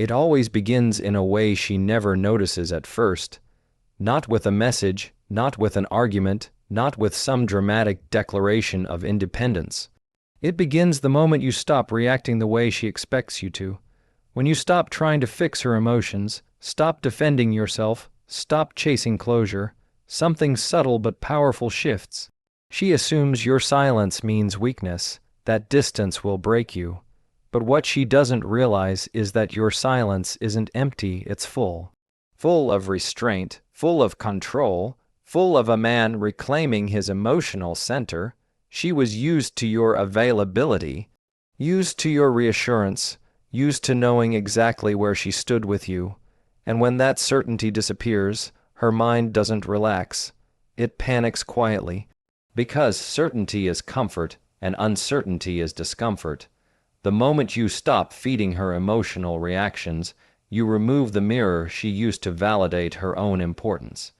It always begins in a way she never notices at first. Not with a message, not with an argument, not with some dramatic declaration of independence. It begins the moment you stop reacting the way she expects you to. When you stop trying to fix her emotions, stop defending yourself, stop chasing closure, something subtle but powerful shifts. She assumes your silence means weakness, that distance will break you. But what she doesn't realize is that your silence isn't empty, it's full. Full of restraint, full of control, full of a man reclaiming his emotional center. She was used to your availability, used to your reassurance, used to knowing exactly where she stood with you. And when that certainty disappears, her mind doesn't relax. It panics quietly. Because certainty is comfort and uncertainty is discomfort. The moment you stop feeding her emotional reactions, you remove the mirror she used to validate her own importance.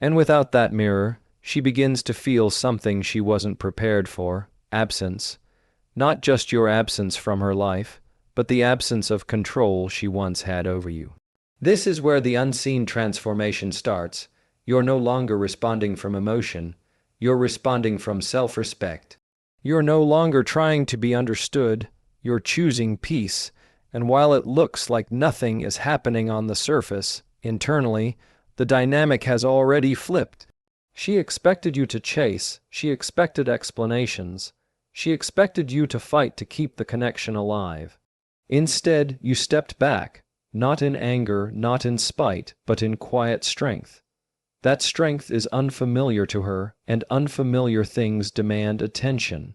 And without that mirror, she begins to feel something she wasn't prepared for: absence. Not just your absence from her life, but the absence of control she once had over you. This is where the unseen transformation starts. You're no longer responding from emotion. You're responding from self-respect. You're no longer trying to be understood. You're choosing peace. And while it looks like nothing is happening on the surface, internally, the dynamic has already flipped. She expected you to chase. She expected explanations. She expected you to fight to keep the connection alive. Instead, you stepped back, not in anger, not in spite, but in quiet strength. That strength is unfamiliar to her, and unfamiliar things demand attention.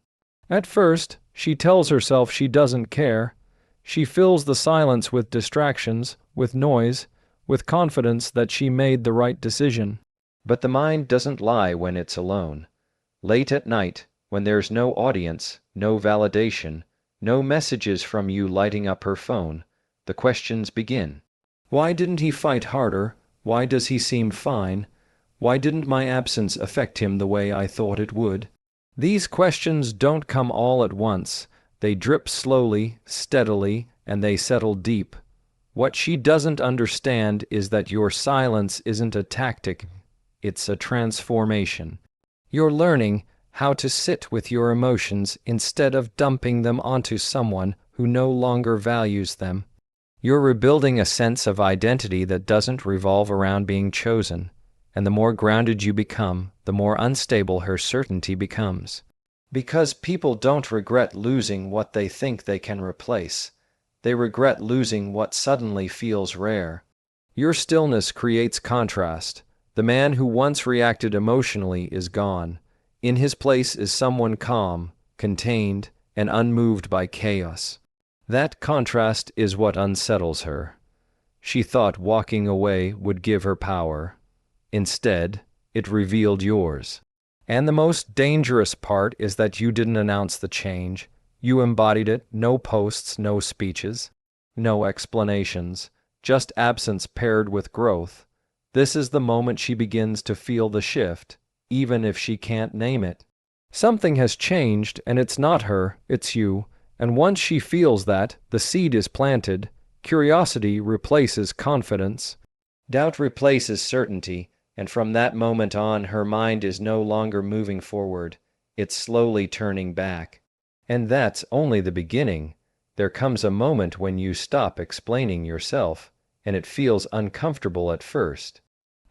At first, she tells herself she doesn't care. She fills the silence with distractions, with noise, with confidence that she made the right decision. But the mind doesn't lie when it's alone. Late at night, when there's no audience, no validation, no messages from you lighting up her phone, the questions begin. Why didn't he fight harder? Why does he seem fine? Why didn't my absence affect him the way I thought it would? These questions don't come all at once. They drip slowly, steadily, and they settle deep. What she doesn't understand is that your silence isn't a tactic, it's a transformation. You're learning how to sit with your emotions instead of dumping them onto someone who no longer values them. You're rebuilding a sense of identity that doesn't revolve around being chosen. And the more grounded you become, the more unstable her certainty becomes. Because people don't regret losing what they think they can replace. They regret losing what suddenly feels rare. Your stillness creates contrast. The man who once reacted emotionally is gone. In his place is someone calm, contained, and unmoved by chaos. That contrast is what unsettles her. She thought walking away would give her power. Instead, it revealed yours. And the most dangerous part is that you didn't announce the change. You embodied it. No posts, no speeches, no explanations, just absence paired with growth. This is the moment she begins to feel the shift, even if she can't name it. Something has changed, and it's not her, it's you. And once she feels that, the seed is planted. Curiosity replaces confidence. Doubt replaces certainty. And from that moment on, her mind is no longer moving forward. It's slowly turning back. And that's only the beginning. There comes a moment when you stop explaining yourself, and it feels uncomfortable at first.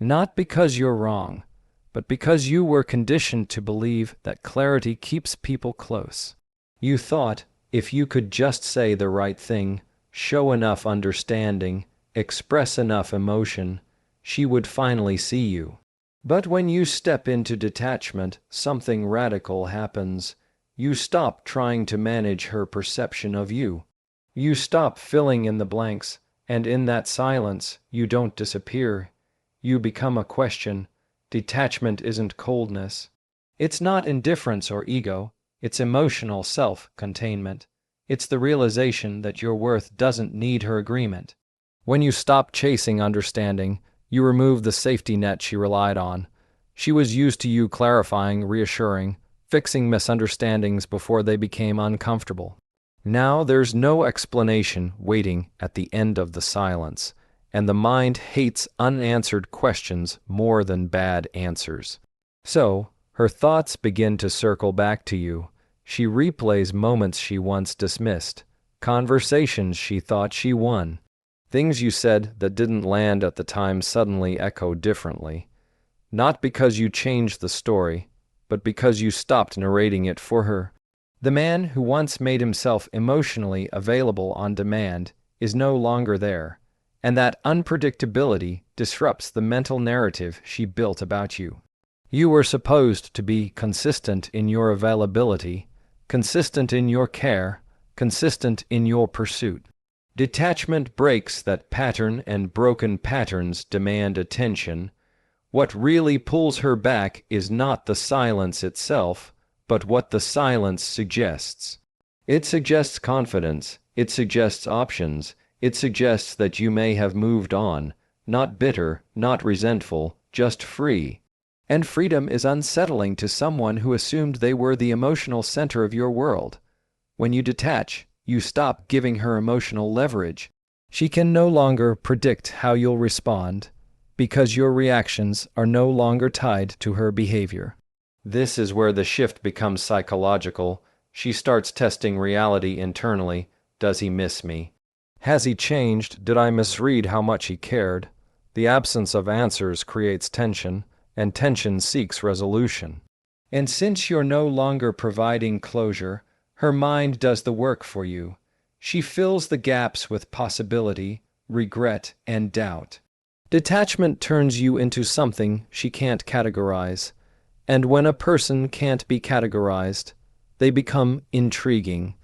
Not because you're wrong, but because you were conditioned to believe that clarity keeps people close. You thought, if you could just say the right thing, show enough understanding, express enough emotion, she would finally see you. But when you step into detachment, something radical happens. You stop trying to manage her perception of you. You stop filling in the blanks, and in that silence, you don't disappear. You become a question. Detachment isn't coldness. It's not indifference or ego. It's emotional self-containment. It's the realization that your worth doesn't need her agreement. When you stop chasing understanding, you remove the safety net she relied on. She was used to you clarifying, reassuring, fixing misunderstandings before they became uncomfortable. Now there's no explanation waiting at the end of the silence, and the mind hates unanswered questions more than bad answers. So, her thoughts begin to circle back to you. She replays moments she once dismissed, conversations she thought she won. Things you said that didn't land at the time suddenly echo differently. Not because you changed the story, but because you stopped narrating it for her. The man who once made himself emotionally available on demand is no longer there, and that unpredictability disrupts the mental narrative she built about you. You were supposed to be consistent in your availability, consistent in your care, consistent in your pursuit. Detachment breaks that pattern, and broken patterns demand attention. What really pulls her back is not the silence itself, but what the silence suggests. It suggests confidence, it suggests options, it suggests that you may have moved on, not bitter, not resentful, just free. And freedom is unsettling to someone who assumed they were the emotional center of your world. When you detach, you stop giving her emotional leverage. She can no longer predict how you'll respond, because your reactions are no longer tied to her behavior. This is where the shift becomes psychological. She starts testing reality internally. Does he miss me? Has he changed? Did I misread how much he cared? The absence of answers creates tension, and tension seeks resolution. And since you're no longer providing closure, her mind does the work for you. She fills the gaps with possibility, regret, and doubt. Detachment turns you into something she can't categorize. And when a person can't be categorized, they become intriguing.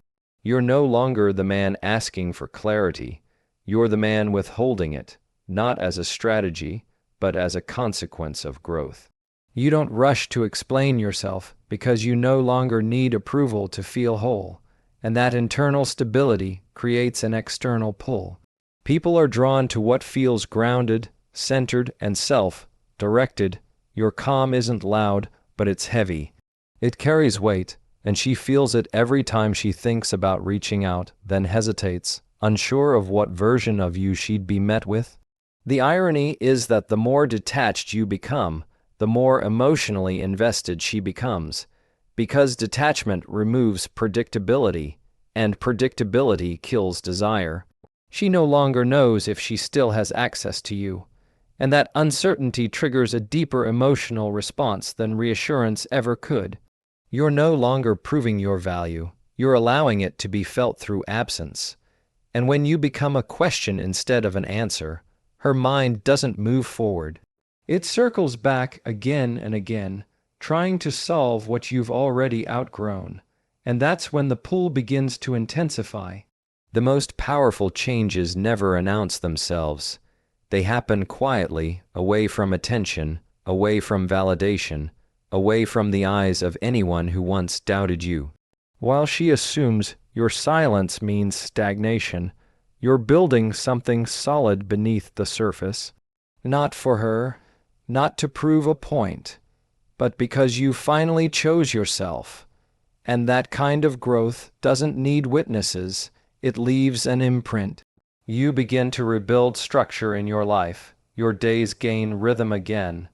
You're no longer the man asking for clarity. You're the man withholding it, not as a strategy, but as a consequence of growth. You don't rush to explain yourself because you no longer need approval to feel whole, and that internal stability creates an external pull. People are drawn to what feels grounded, centered, and self-directed. Your calm isn't loud, but it's heavy. It carries weight, and she feels it every time she thinks about reaching out, then hesitates, unsure of what version of you she'd be met with. The irony is that the more detached you become, the more emotionally invested she becomes, because detachment removes predictability, and predictability kills desire. She no longer knows if she still has access to you, and that uncertainty triggers a deeper emotional response than reassurance ever could. You're no longer proving your value, you're allowing it to be felt through absence. And when you become a question instead of an answer, her mind doesn't move forward. It circles back again and again, trying to solve what you've already outgrown, and that's when the pull begins to intensify. The most powerful changes never announce themselves. They happen quietly, away from attention, away from validation, away from the eyes of anyone who once doubted you. While she assumes your silence means stagnation, you're building something solid beneath the surface. Not for her, not to prove a point, but because you finally chose yourself. And that kind of growth doesn't need witnesses, it leaves an imprint. You begin to rebuild structure in your life. Your days gain rhythm again.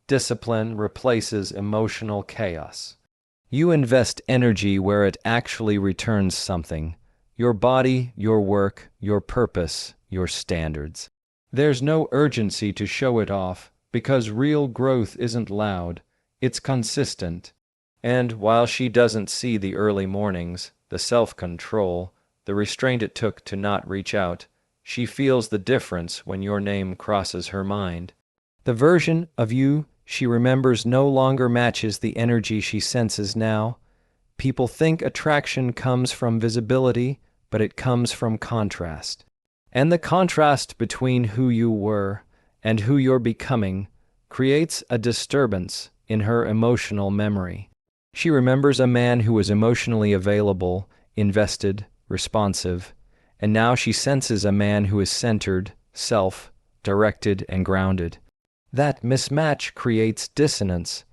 Discipline replaces emotional chaos. You invest energy where it actually returns something. Your body, your work, your purpose, your standards. There's no urgency to show it off, because real growth isn't loud, it's consistent. And while she doesn't see the early mornings, the self-control, the restraint it took to not reach out, she feels the difference when your name crosses her mind. The version of you she remembers no longer matches the energy she senses now. People think attraction comes from visibility, but it comes from contrast. And the contrast between who you were and who you're becoming creates a disturbance in her emotional memory. She remembers a man who was emotionally available, invested, responsive, and now she senses a man who is centered, self-directed, and grounded. That mismatch creates dissonance,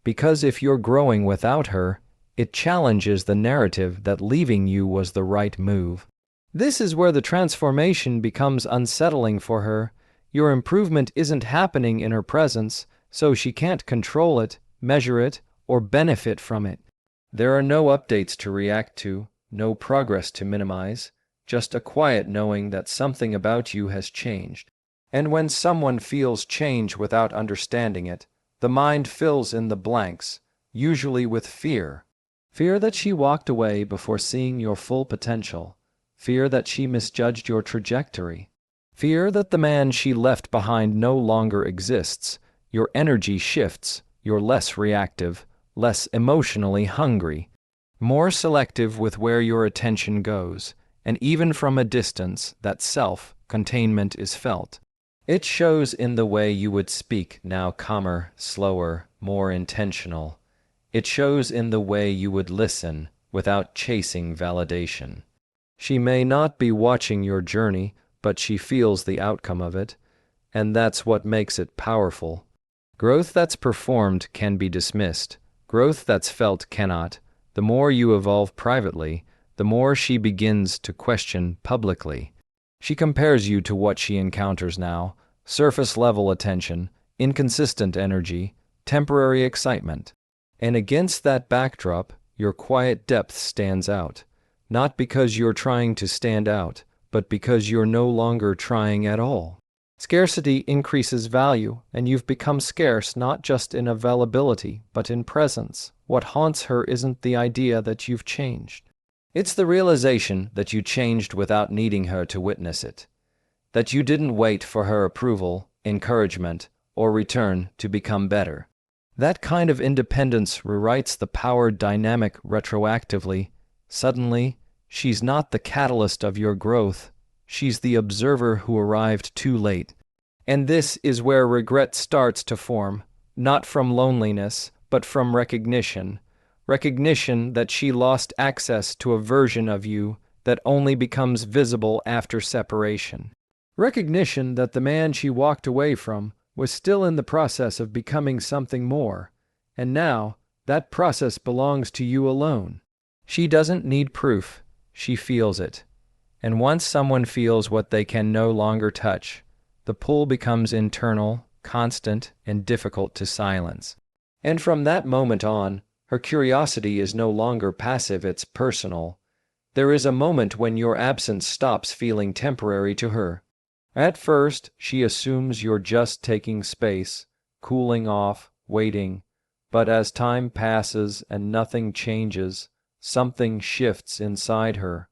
because if you're growing without her, It challenges the narrative that leaving you was the right move. This is where the transformation becomes unsettling for her. Your improvement isn't happening in her presence, so she can't control it, measure it, or benefit from it. There are no updates to react to, no progress to minimize, just a quiet knowing that something about you has changed. And when someone feels change without understanding it, the mind fills in the blanks, usually with fear. Fear that she walked away before seeing your full potential. Fear that she misjudged your trajectory. Fear that the man she left behind no longer exists. Your energy shifts. You're less reactive, less emotionally hungry, more selective with where your attention goes, and even from a distance, that self-containment is felt. It shows in the way you would speak, now calmer, slower, more intentional. It shows in the way you would listen without chasing validation. She may not be watching your journey, but she feels the outcome of it, and that's what makes it powerful. Growth that's performed can be dismissed. Growth that's felt cannot. The more you evolve privately, the more she begins to question publicly. She compares you to what she encounters now: surface-level attention, inconsistent energy, temporary excitement. And against that backdrop, your quiet depth stands out. Not because you're trying to stand out, but because you're no longer trying at all. Scarcity increases value, and you've become scarce not just in availability, but in presence. What haunts her isn't the idea that you've changed. It's the realization that you changed without needing her to witness it. That you didn't wait for her approval, encouragement, or return to become better. That kind of independence rewrites the power dynamic retroactively. Suddenly, she's not the catalyst of your growth. She's the observer who arrived too late. And this is where regret starts to form, not from loneliness, but from recognition. Recognition that she lost access to a version of you that only becomes visible after separation. Recognition that the man she walked away from was still in the process of becoming something more, and now that process belongs to you alone. She doesn't need proof, she feels it. And once someone feels what they can no longer touch, the pull becomes internal, constant, and difficult to silence. And from that moment on, her curiosity is no longer passive, it's personal. There is a moment when your absence stops feeling temporary to her. At first, she assumes you're just taking space, cooling off, waiting. But as time passes and nothing changes, something shifts inside her.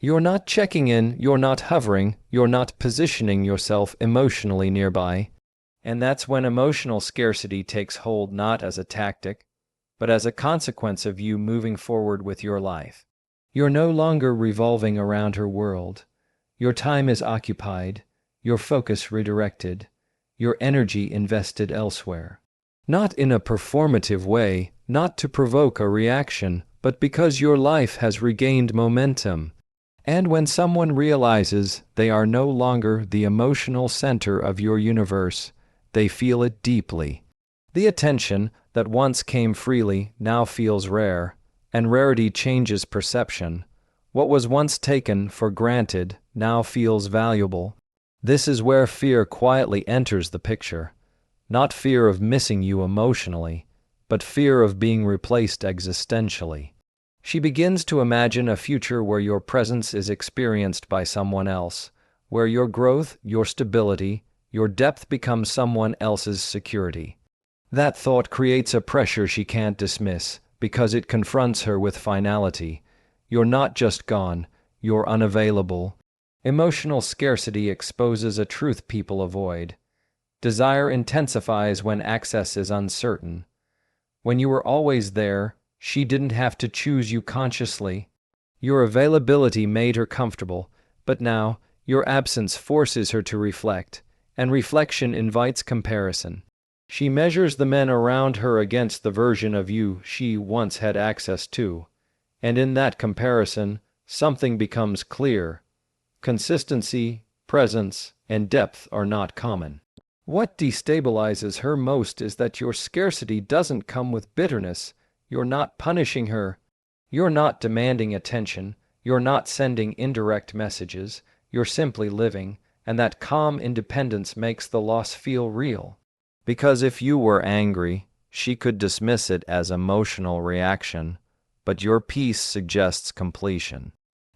You're not checking in, you're not hovering, you're not positioning yourself emotionally nearby. And that's when emotional scarcity takes hold, not as a tactic, but as a consequence of you moving forward with your life. You're no longer revolving around her world. Your time is occupied, your focus redirected, your energy invested elsewhere. Not in a performative way, not to provoke a reaction, but because your life has regained momentum. And when someone realizes they are no longer the emotional center of your universe, they feel it deeply. The attention that once came freely now feels rare, and rarity changes perception. What was once taken for granted now feels valuable. This is where fear quietly enters the picture. Not fear of missing you emotionally, but fear of being replaced existentially. She begins to imagine a future where your presence is experienced by someone else, where your growth, your stability, your depth becomes someone else's security. That thought creates a pressure she can't dismiss, because it confronts her with finality. You're not just gone, you're unavailable. Emotional scarcity exposes a truth people avoid. Desire intensifies when access is uncertain. When you were always there, she didn't have to choose you consciously. Your availability made her comfortable, but now your absence forces her to reflect, and reflection invites comparison. She measures the men around her against the version of you she once had access to, and in that comparison, something becomes clear. Consistency, presence, and depth are not common. What destabilizes her most is that your scarcity doesn't come with bitterness. You're not punishing her, You're not demanding attention, you're not sending indirect messages, you're simply living, and that calm independence makes the loss feel real. Because if you were angry, she could dismiss it as emotional reaction, but your peace suggests completion.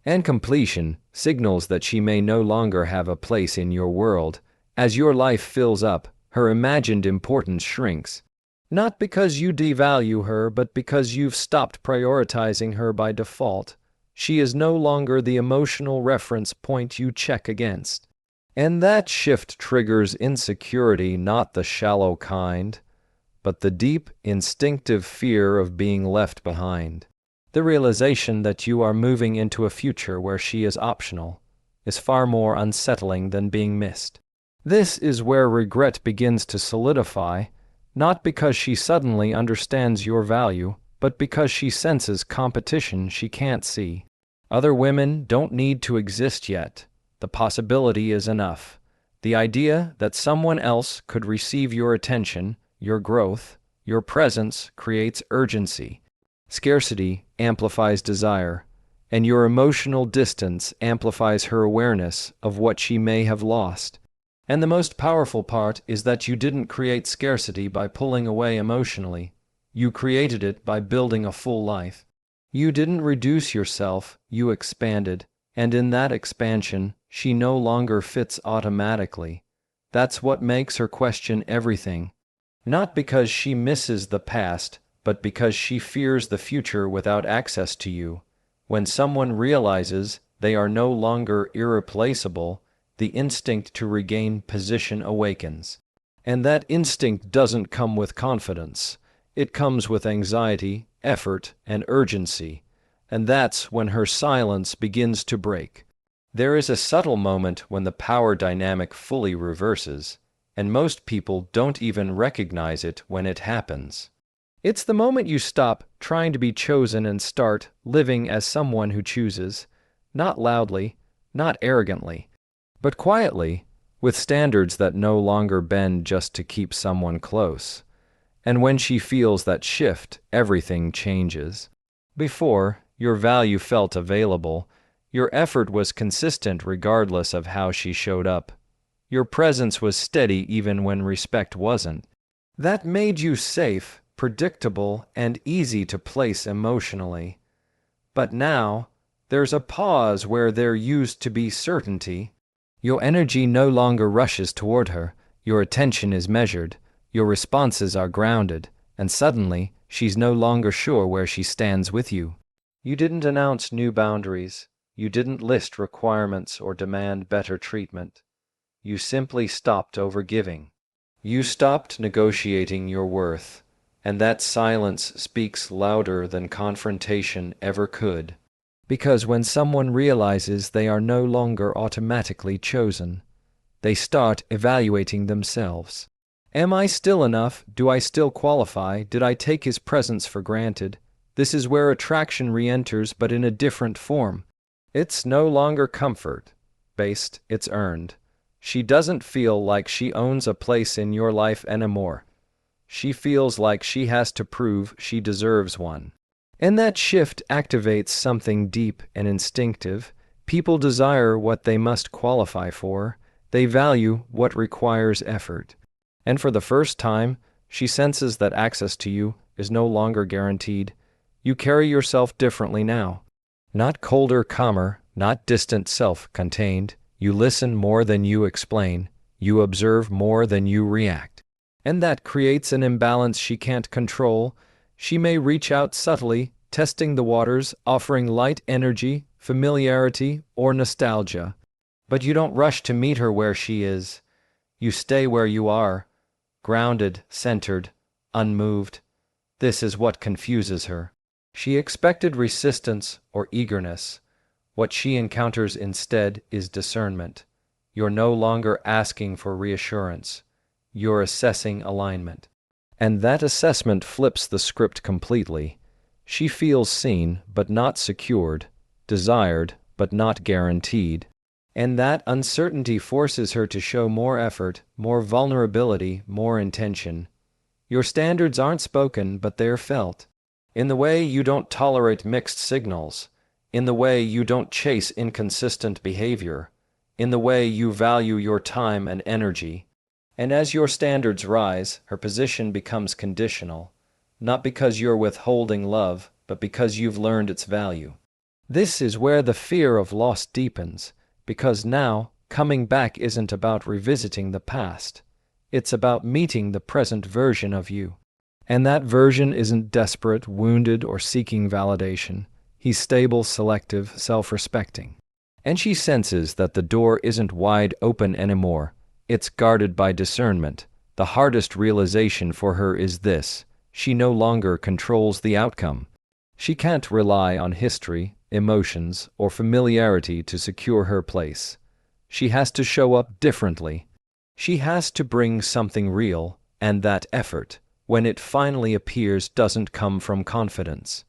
And completion signals that she may no longer have a place in your world. As your life fills up, her imagined importance shrinks. Not because you devalue her, but because you've stopped prioritizing her by default. She is no longer the emotional reference point you check against. And that shift triggers insecurity, not the shallow kind, but the deep, instinctive fear of being left behind. The realization that you are moving into a future where she is optional is far more unsettling than being missed. This is where regret begins to solidify, not because she suddenly understands your value, but because she senses competition she can't see. Other women don't need to exist yet. The possibility is enough. The idea that someone else could receive your attention, your growth, your presence creates urgency. Scarcity amplifies desire, and your emotional distance amplifies her awareness of what she may have lost. And the most powerful part is that you didn't create scarcity by pulling away emotionally. You created it by building a full life. You didn't reduce yourself, you expanded, and in that expansion, she no longer fits automatically. That's what makes her question everything. Not because she misses the past, but because she fears the future without access to you. When someone realizes they are no longer irreplaceable, the instinct to regain position awakens. And that instinct doesn't come with confidence. It comes with anxiety, effort, and urgency. And that's when her silence begins to break. There is a subtle moment when the power dynamic fully reverses, and most people don't even recognize it when it happens. It's the moment you stop trying to be chosen and start living as someone who chooses, not loudly, not arrogantly, but quietly, with standards that no longer bend just to keep someone close. And when she feels that shift, everything changes. Before, your value felt available. Your effort was consistent regardless of how she showed up. Your presence was steady even when respect wasn't. That made you safe, predictable, and easy to place emotionally. But now, there's a pause where there used to be certainty. Your energy no longer rushes toward her, your attention is measured, your responses are grounded, and suddenly, she's no longer sure where she stands with you. You didn't announce new boundaries, you didn't list requirements or demand better treatment. You simply stopped overgiving. You stopped negotiating your worth, and that silence speaks louder than confrontation ever could. Because when someone realizes they are no longer automatically chosen, they start evaluating themselves. Am I still enough? Do I still qualify? Did I take his presence for granted? This is where attraction re-enters, but in a different form. It's no longer comfort-based, it's earned. She doesn't feel like she owns a place in your life anymore. She feels like she has to prove she deserves one. And that shift activates something deep and instinctive. People desire what they must qualify for. They value what requires effort. And for the first time, she senses that access to you is no longer guaranteed. You carry yourself differently now. Not colder, calmer, not distant, self-contained. You listen more than you explain. You observe more than you react. And that creates an imbalance she can't control. She may reach out subtly, testing the waters, offering light energy, familiarity, or nostalgia. But you don't rush to meet her where she is. You stay where you are, grounded, centered, unmoved. This is what confuses her. She expected resistance or eagerness. What she encounters instead is discernment. You're no longer asking for reassurance. You're assessing alignment. And that assessment flips the script completely. She feels seen but not secured, desired but not guaranteed. And that uncertainty forces her to show more effort, more vulnerability, more intention. Your standards aren't spoken, but they're felt. in the way you don't tolerate mixed signals, in the way you don't chase inconsistent behavior, in the way you value your time and energy. And as your standards rise, her position becomes conditional, not because you're withholding love, but because you've learned its value. This is where the fear of loss deepens, because now coming back isn't about revisiting the past. It's about meeting the present version of you. And that version isn't desperate, wounded, or seeking validation. He's stable, selective, self-respecting. And she senses that the door isn't wide open anymore. It's guarded by discernment. The hardest realization for her is this: she no longer controls the outcome. She can't rely on history, emotions, or familiarity to secure her place. She has to show up differently. She has to bring something real, and that effort, when it finally appears, doesn't come from confidence.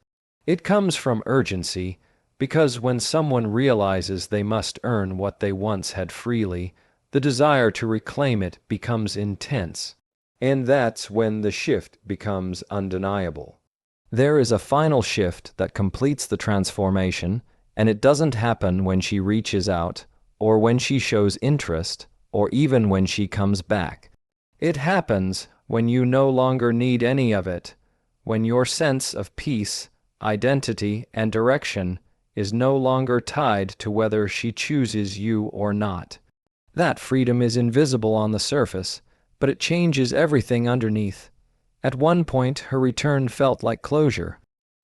It comes from urgency, because when someone realizes they must earn what they once had freely, the desire to reclaim it becomes intense. And that's when the shift becomes undeniable. There is a final shift that completes the transformation, and it doesn't happen when she reaches out, or when she shows interest, or even when she comes back. It happens when you no longer need any of it, when your sense of peace, identity, and direction is no longer tied to whether she chooses you or not. That freedom is invisible on the surface, but it changes everything underneath. At one point, her return felt like closure,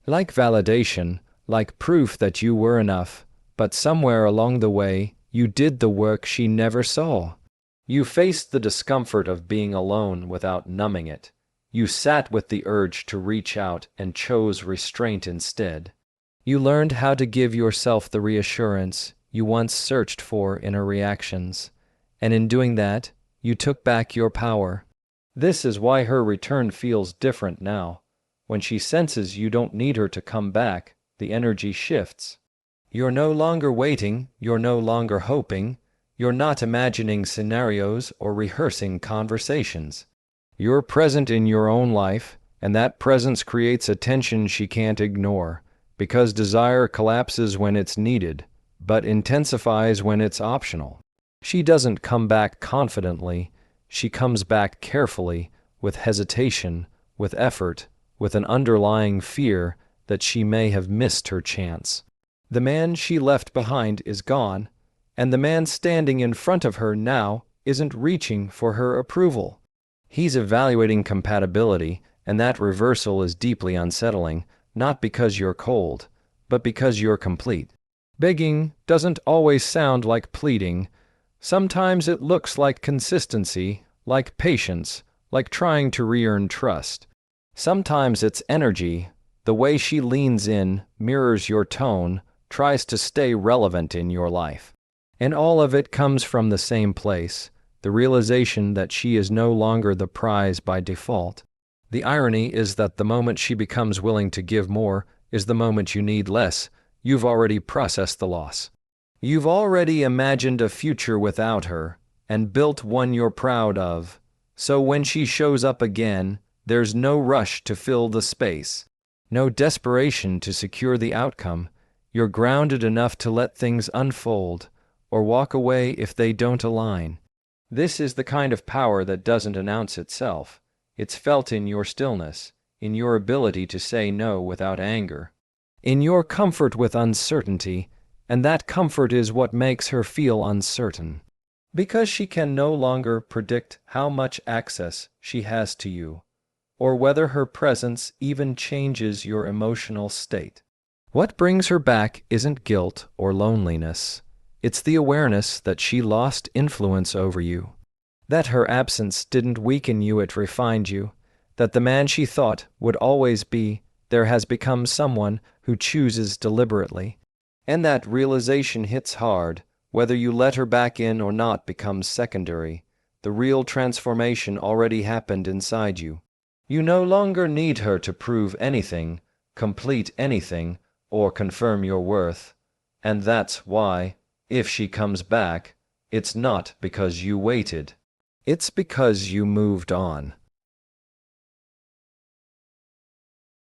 like validation, like proof that you were enough, but somewhere along the way, you did the work she never saw. You faced the discomfort of being alone without numbing it. You sat with the urge to reach out and chose restraint instead. You learned how to give yourself the reassurance you once searched for in her reactions, and in doing that, you took back your power. This is why her return feels different now. When she senses you don't need her to come back, the energy shifts. You're no longer waiting, you're no longer hoping, you're not imagining scenarios or rehearsing conversations. You're present in your own life, and that presence creates a tension she can't ignore, because desire collapses when it's needed, but intensifies when it's optional. She doesn't come back confidently, she comes back carefully, with hesitation, with effort, with an underlying fear that she may have missed her chance. The man she left behind is gone, and the man standing in front of her now isn't reaching for her approval. He's evaluating compatibility, and that reversal is deeply unsettling, not because you're cold, but because you're complete. Begging doesn't always sound like pleading. Sometimes it looks like consistency, like patience, like trying to re-earn trust. Sometimes it's energy. The way she leans in, mirrors your tone, tries to stay relevant in your life. And all of it comes from the same place, the realization that she is no longer the prize by default. The irony is that the moment she becomes willing to give more is the moment you need less. You've already processed the loss. You've already imagined a future without her, and built one you're proud of. So when she shows up again, there's no rush to fill the space, no desperation to secure the outcome. You're grounded enough to let things unfold, or walk away if they don't align. This is the kind of power that doesn't announce itself. It's felt in your stillness, in your ability to say no without anger, in your comfort with uncertainty, and that comfort is what makes her feel uncertain. Because she can no longer predict how much access she has to you, or whether her presence even changes your emotional state. What brings her back isn't guilt or loneliness. It's the awareness that she lost influence over you, that her absence didn't weaken you, it refined you, that the man she thought would always be there has become someone who chooses deliberately. And that realization hits hard. Whether you let her back in or not becomes secondary. The real transformation already happened inside you. You no longer need her to prove anything, complete anything, or confirm your worth. And that's why, if she comes back, it's not because you waited. It's because you moved on.